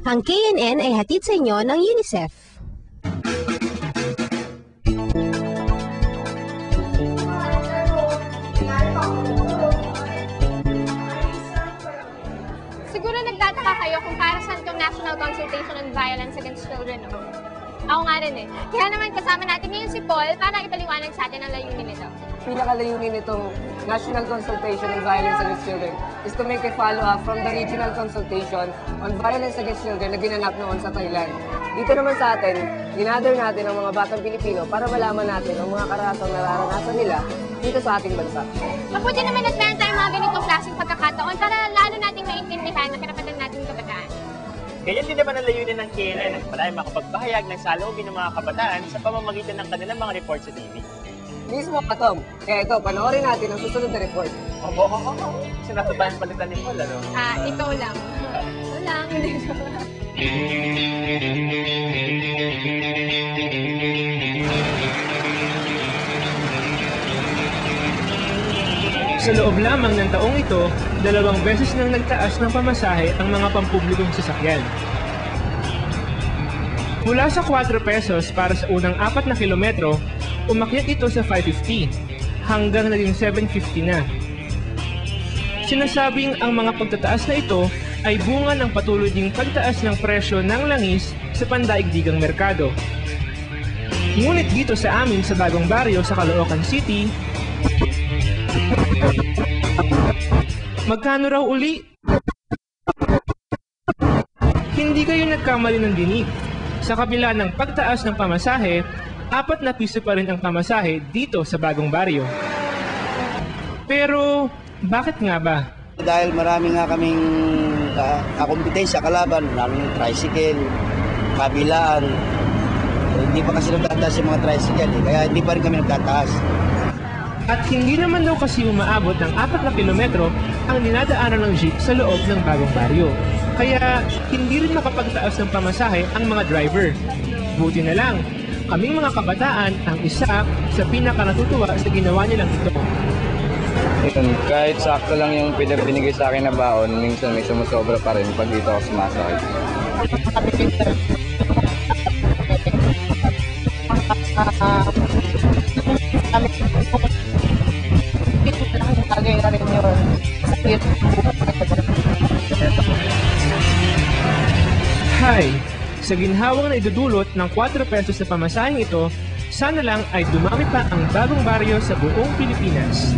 Ang KNN ay hatid sa inyo ng UNICEF. Siguro nagtataka kayo kung para saan itong National Consultation on Violence Against Children, no? Ako nga rin eh. Kaya naman kasama natin ngayon si Paul para ipaliwanag sa atin ang layunin nito. Pinakalayunin nitong National Consultation on Violence Against Children is to make a follow-up from the regional consultation on violence against children na ginanap noon sa Thailand. Dito naman sa atin, ginather natin ang mga batang Pilipino para malaman natin ang mga karasang nararanasan nila dito sa ating bansa. Mabuti naman at meron tayong mga ganitong klaseng pagkakataon para lalo nating maintindihan ang karapatan nating kabataan. Ganyan din naman ang layunin ng KNN at pala ay makapagbahayag ng saloobin ng mga kabataan sa pamamagitan ng kanilang mga report sa TV. Mismo, Atom. Kaya ito, panoorin natin ang susunod na report. Oo. Sinasa tayong palitan ni Paul, ano? Ito lang. Ito lang. Sa loob lamang ng taong ito, 2 beses nang nagtaas ng pamasahe ang mga pampublikong sasakyan. Mula sa 4 pesos para sa unang 4 na kilometro, umakyat ito sa 550 hanggang naging 750 na. Sinasabing ang mga pagtataas na ito ay bunga ng patuloy ding pagtaas ng presyo ng langis sa pandaigdigang merkado. Ngunit dito sa amin sa Bagong Baryo sa Caloocan City, magkano raw uli? Hindi kayo nagkamali ng dinig. Sa kabila ng pagtaas ng pamasahe, 4 na piso pa rin ang pamasahe dito sa Bagong Baryo. Pero, bakit nga ba? Dahil marami nga kaming kakompetensya, kalaban, lalo yung tricycle, kabilaan. Hindi pa kasi nagtataas yung mga tricycle, kaya hindi pa rin kami nagtataas. At hindi naman daw kasi umaabot ng 4 na kilometro ang dinadaanan ng jeep sa loob ng Bagong Baryo. Kaya hindi rin makapagtaas ng pamasahe ang mga driver. Buti na lang, kaming mga kabataan ang isa sa pinaka-natutuwa sa ginawa nilang ito. Kahit sakto lang yung binigay sa akin na baon, minsan may sumusobra pa rin pag dito ako sumasakay. Hi! Sa ginhawang na idudulot ng 4 pesos na pamasaheng ito, sana lang ay dumami pa ang Bagong Baryo sa buong Pilipinas.